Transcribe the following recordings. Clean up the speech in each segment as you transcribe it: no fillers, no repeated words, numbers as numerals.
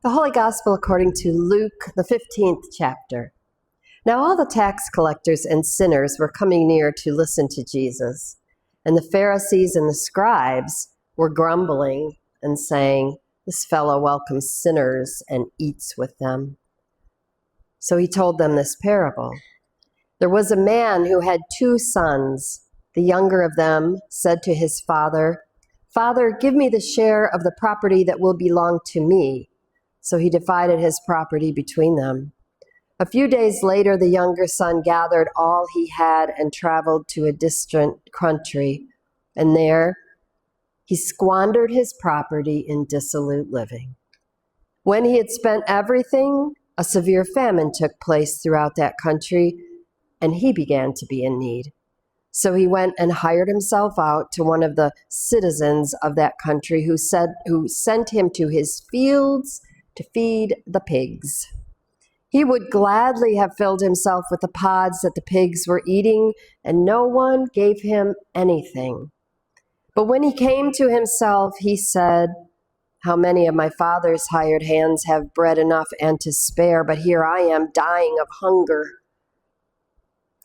The Holy Gospel according to Luke, the 15th chapter. Now all the tax collectors and sinners were coming near to listen to Jesus, and the Pharisees and the scribes were grumbling and saying, "This fellow welcomes sinners and eats with them." So he told them this parable. There was a man who had 2 sons. The younger of them said to his father, "Father, give me the share of the property that will belong to me." So he divided his property between them. A few days later, the younger son gathered all he had and traveled to a distant country, and there he squandered his property in dissolute living. When he had spent everything, a severe famine took place throughout that country, and he began to be in need. So he went and hired himself out to one of the citizens of that country who sent him to his fields to feed the pigs. He would gladly have filled himself with the pods that the pigs were eating, and no one gave him anything. But when he came to himself, he said, "How many of my father's hired hands have bread enough and to spare, but here I am dying of hunger.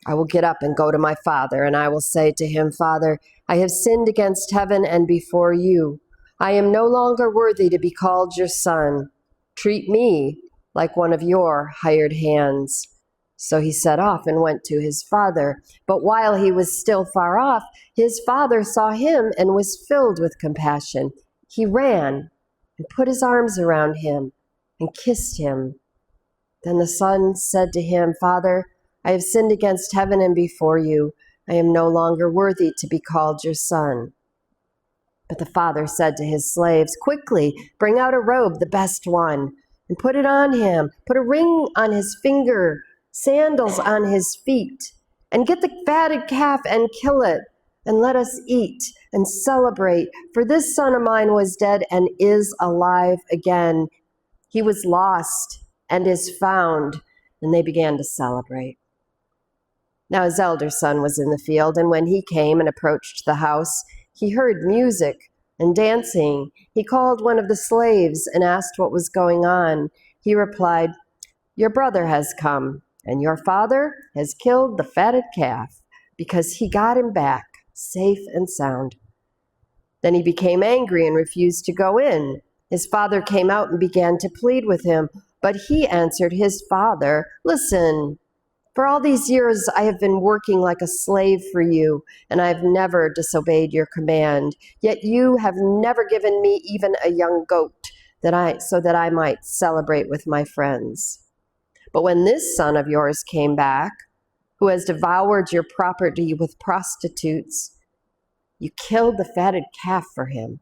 I will get up and go to my father, and I will say to him, 'Father, I have sinned against heaven and before you. I am no longer worthy to be called your son. Treat me like one of your hired hands.' So he set off and went to his father. But while he was still far off, his father saw him and was filled with compassion. He ran and put his arms around him and kissed him. Then the son said to him, 'Father, I have sinned against heaven and before you. I am no longer worthy to be called your son.' But the father said to his slaves, 'Quickly, bring out a robe, the best one, and put it on him. Put a ring on his finger, sandals on his feet, and get the fatted calf and kill it, and let us eat and celebrate. For this son of mine was dead and is alive again. He was lost and is found.' And they began to celebrate. Now his elder son was in the field, and when he came and approached the house, he heard music and dancing. He called one of the slaves and asked what was going on. He replied, 'Your brother has come, and your father has killed the fatted calf, because he got him back safe and sound.' Then he became angry and refused to go in. His father came out and began to plead with him, but he answered his father, 'Listen, for all these years I have been working like a slave for you, and I have never disobeyed your command. Yet you have never given me even a young goat so that I might celebrate with my friends. But when this son of yours came back, who has devoured your property with prostitutes, you killed the fatted calf for him.'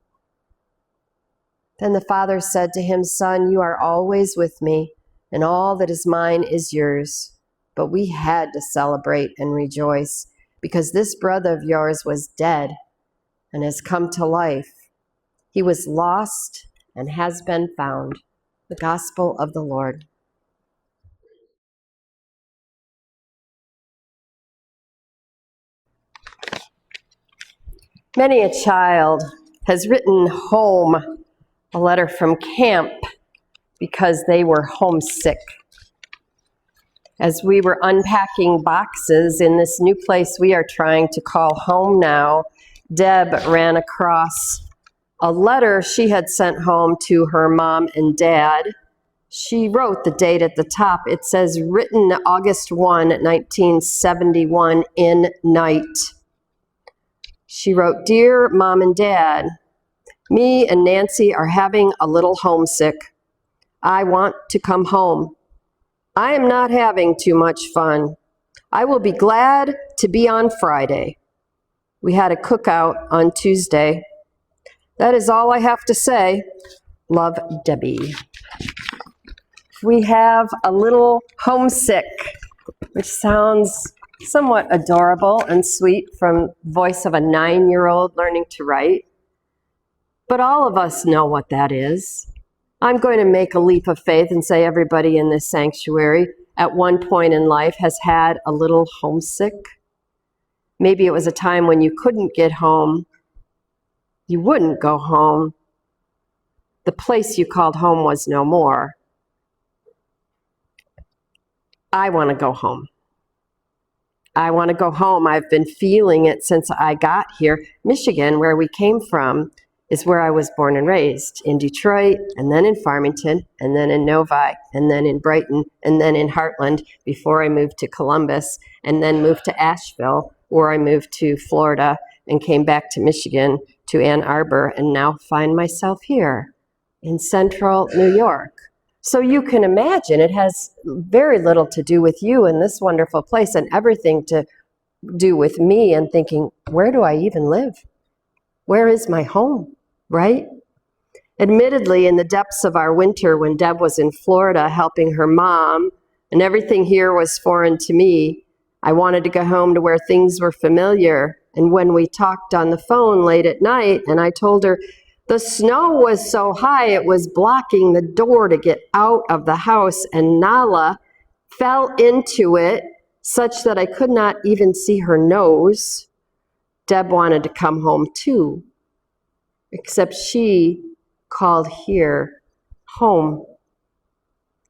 Then the father said to him, 'Son, you are always with me, and all that is mine is yours. But we had to celebrate and rejoice, because this brother of yours was dead and has come to life. He was lost and has been found.'" The Gospel of the Lord. Many a child has written home a letter from camp because they were homesick. As we were unpacking boxes in this new place we are trying to call home now, Deb ran across a letter she had sent home to her mom and dad. She wrote the date at the top. It says, "Written August 1, 1971 in night." She wrote, "Dear Mom and Dad, me and Nancy are having a little homesick. I want to come home. I am not having too much fun. I will be glad to be on Friday. We had a cookout on Tuesday. That is all I have to say. Love, Debbie." We have a little homesick, which sounds somewhat adorable and sweet from the voice of a 9-year-old learning to write. But all of us know what that is. I'm going to make a leap of faith and say everybody in this sanctuary at one point in life has had a little homesick. Maybe it was a time when you couldn't get home, you wouldn't go home, the place you called home was no more, I want to go home. I want to go home. I've been feeling it since I got here. Michigan, where we came from, is where I was born and raised, in Detroit, and then in Farmington, and then in Novi, and then in Brighton, and then in Heartland, before I moved to Columbus, and then moved to Asheville, where I moved to Florida, and came back to Michigan, to Ann Arbor, and now find myself here in central New York. So you can imagine it has very little to do with you in this wonderful place, and everything to do with me and thinking, where do I even live? Where is my home, right? Admittedly, in the depths of our winter, when Deb was in Florida helping her mom, and everything here was foreign to me, I wanted to go home to where things were familiar. And when we talked on the phone late at night, and I told her the snow was so high it was blocking the door to get out of the house, and Nala fell into it such that I could not even see her nose, Deb wanted to come home too, except she called here home.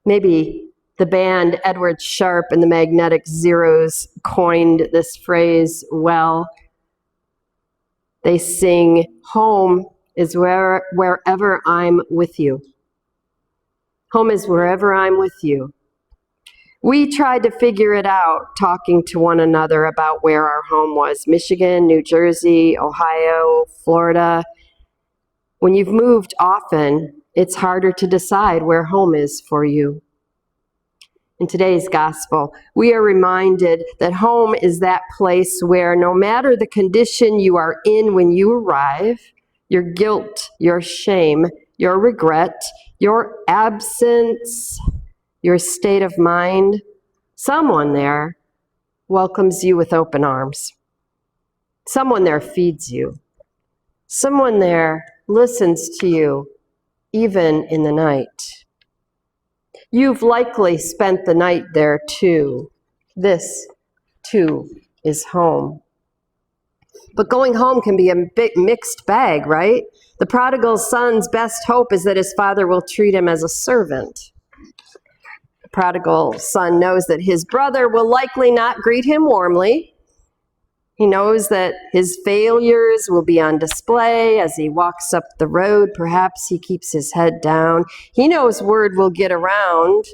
Maybe the band Edward Sharp and the Magnetic Zeros coined this phrase well. They sing, home is wherever I'm with you. Home is wherever I'm with you. We tried to figure it out, talking to one another about where our home was. Michigan, New Jersey, Ohio, Florida. When you've moved often, it's harder to decide where home is for you. In today's gospel, we are reminded that home is that place where no matter the condition you are in when you arrive, your guilt, your shame, your regret, your absence, your state of mind, someone there welcomes you with open arms. Someone there feeds you. Someone there listens to you, even in the night. You've likely spent the night there too. This, too, is home. But going home can be a big mixed bag, right? The prodigal son's best hope is that his father will treat him as a servant. The prodigal son knows that his brother will likely not greet him warmly. He knows that his failures will be on display as he walks up the road. Perhaps he keeps his head down. He knows word will get around.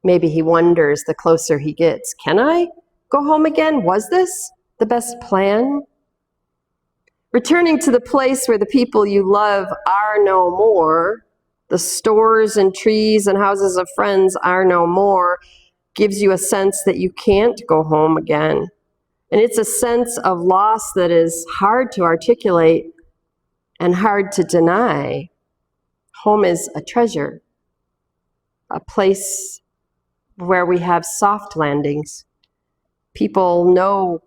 Maybe he wonders the closer he gets, can I go home again? Was this the best plan? Returning to the place where the people you love are no more, the stores and trees and houses of friends are no more, gives you a sense that you can't go home again. And it's a sense of loss that is hard to articulate and hard to deny. Home is a treasure, a place where we have soft landings. People know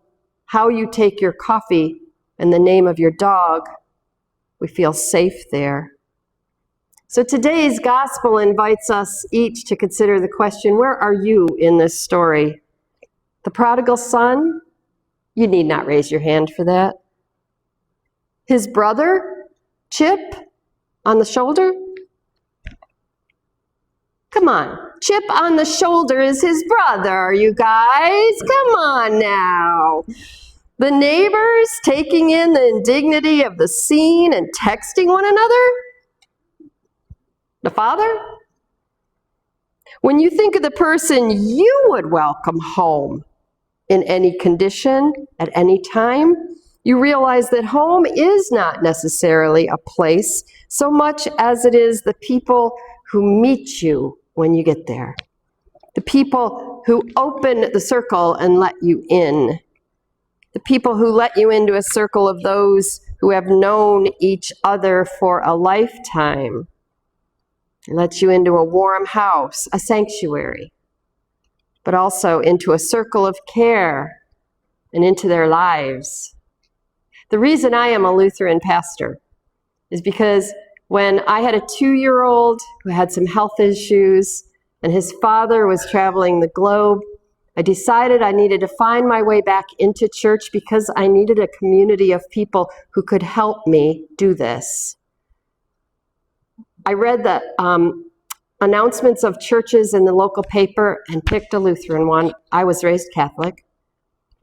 how you take your coffee and the name of your dog. We feel safe there. So today's gospel invites us each to consider the question, where are you in this story? The prodigal son? You need not raise your hand for that. His brother, Chip, on the shoulder? Come on, Chip on the shoulder is his brother, you guys. Come on now. The neighbors taking in the indignity of the scene and texting one another? The father? When you think of the person you would welcome home in any condition, at any time, you realize that home is not necessarily a place so much as it is the people who meet you when you get there. The people who open the circle and let you in. The people who let you into a circle of those who have known each other for a lifetime. Let you into a warm house, a sanctuary, but also into a circle of care and into their lives. The reason I am a Lutheran pastor is because when I had a 2-year-old who had some health issues and his father was traveling the globe, I decided I needed to find my way back into church because I needed a community of people who could help me do this. I read the announcements of churches in the local paper and picked a Lutheran one. I was raised Catholic.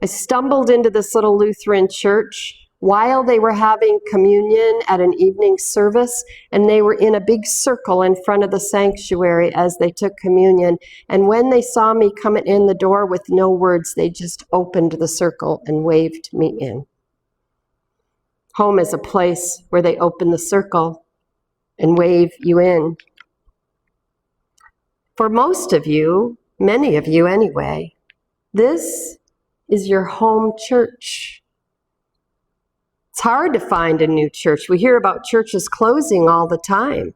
I stumbled into this little Lutheran church while they were having communion at an evening service, and they were in a big circle in front of the sanctuary as they took communion. And when they saw me coming in the door with no words, they just opened the circle and waved me in. Home is a place where they open the circle and wave you in. For most of you, many of you anyway, this is your home church. It's hard to find a new church. We hear about churches closing all the time.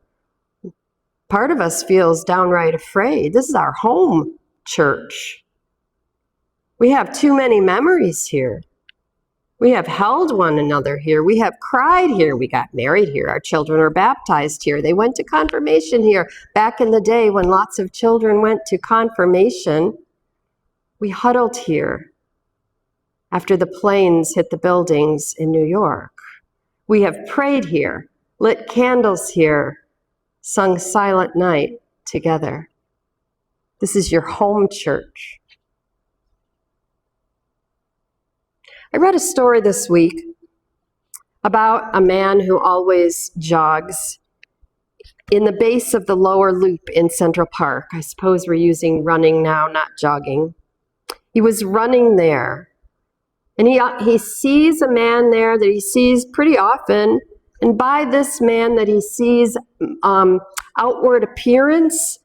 Part of us feels downright afraid. This is our home church. We have too many memories here. We have held one another here. We have cried here. We got married here. Our children are baptized here. They went to confirmation here. Back in the day when lots of children went to confirmation, we huddled here after the planes hit the buildings in New York. We have prayed here, lit candles here, sung Silent Night together. This is your home church. I read a story this week about a man who always jogs in the base of the lower loop in Central Park. I suppose we're using running now, not jogging. He was running there. And he sees a man there that he sees pretty often. And by this man that he sees outward appearance,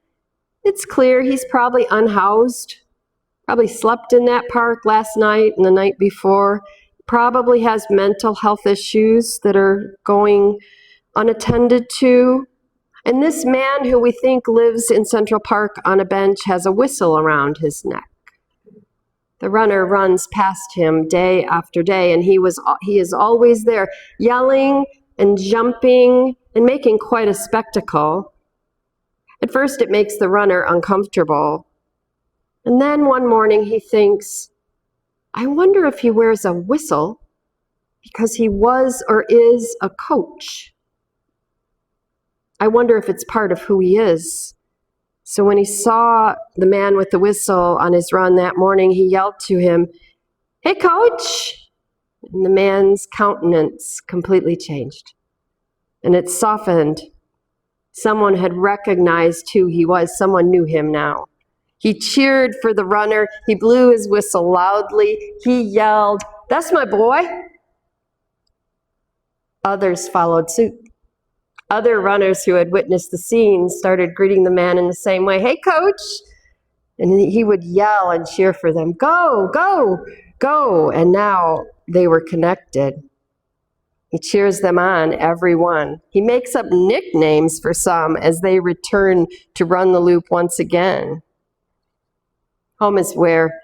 it's clear he's probably unhoused, probably slept in that park last night and the night before, probably has mental health issues that are going unattended to. And this man who we think lives in Central Park on a bench has a whistle around his neck. The runner runs past him day after day, and he is always there, yelling and jumping and making quite a spectacle. At first, it makes the runner uncomfortable. And then one morning he thinks, I wonder if he wears a whistle because he was or is a coach. I wonder if it's part of who he is. So when he saw the man with the whistle on his run that morning, he yelled to him, "Hey, coach!" And the man's countenance completely changed. And it softened. Someone had recognized who he was. Someone knew him now. He cheered for the runner. He blew his whistle loudly. He yelled, "That's my boy!" Others followed suit. Other runners who had witnessed the scene started greeting the man in the same way. "Hey, coach!" And he would yell and cheer for them. "Go, go, go!" And now they were connected. He cheers them on, every one. He makes up nicknames for some as they return to run the loop once again. Home is where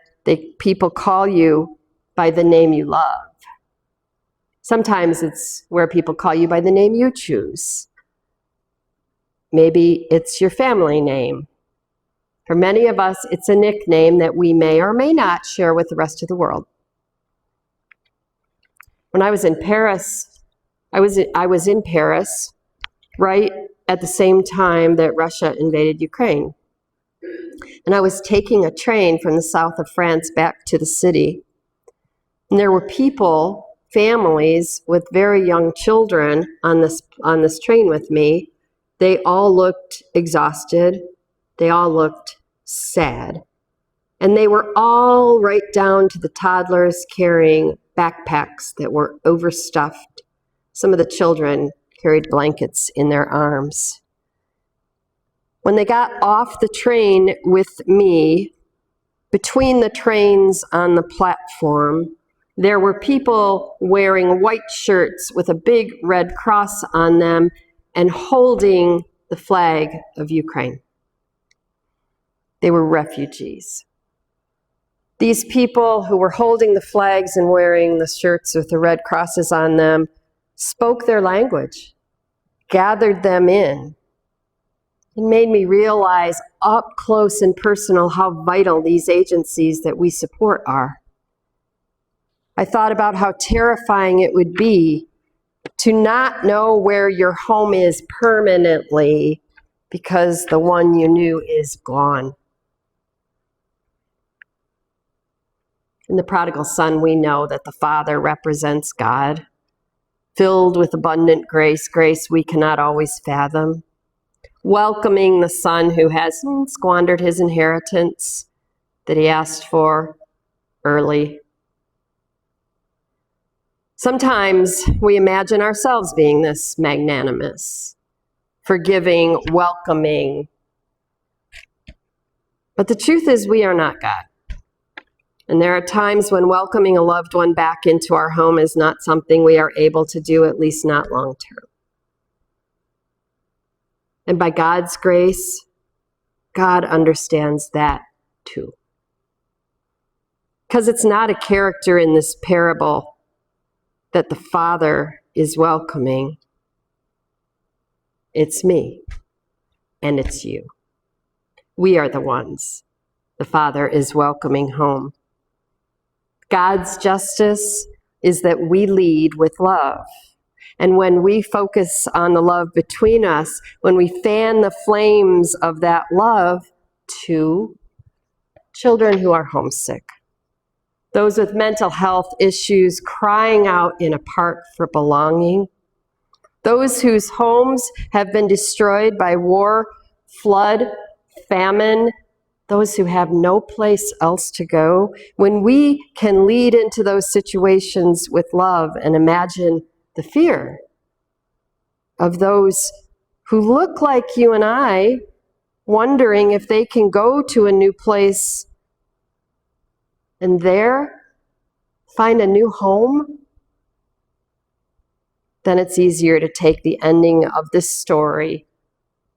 people call you by the name you love. Sometimes it's where people call you by the name you choose. Maybe it's your family name. For many of us, it's a nickname that we may or may not share with the rest of the world. When I was in Paris, I was in Paris right at the same time that Russia invaded Ukraine. And I was taking a train from the south of France back to the city. And there were people, families with very young children on this train with me. They all looked exhausted. They all looked sad. And they were all right down to the toddlers carrying backpacks that were overstuffed. Some of the children carried blankets in their arms. When they got off the train with me, between the trains on the platform, there were people wearing white shirts with a big red cross on them and holding the flag of Ukraine. They were refugees. These people who were holding the flags and wearing the shirts with the red crosses on them spoke their language, gathered them in. It made me realize up close and personal how vital these agencies that we support are. I thought about how terrifying it would be to not know where your home is permanently because the one you knew is gone. In the prodigal son, we know that the Father represents God, filled with abundant grace, grace we cannot always fathom, welcoming the son who has squandered his inheritance that he asked for early. Sometimes we imagine ourselves being this magnanimous, forgiving, welcoming. But the truth is, we are not God. And there are times when welcoming a loved one back into our home is not something we are able to do, at least not long term. And by God's grace, God understands that too. Because it's not a character in this parable that the Father is welcoming. It's me, and it's you. We are the ones the Father is welcoming home. God's justice is that we lead with love. And when we focus on the love between us, when we fan the flames of that love to children who are homesick, those with mental health issues crying out in a park for belonging, those whose homes have been destroyed by war, flood, famine, those who have no place else to go, when we can lead into those situations with love and imagine the fear of those who look like you and I, wondering if they can go to a new place and there find a new home, then it's easier to take the ending of this story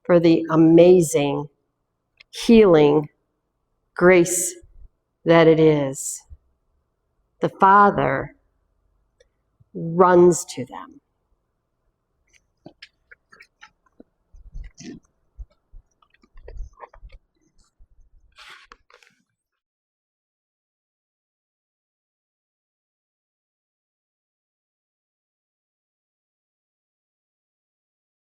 for the amazing healing grace that it is. The Father runs to them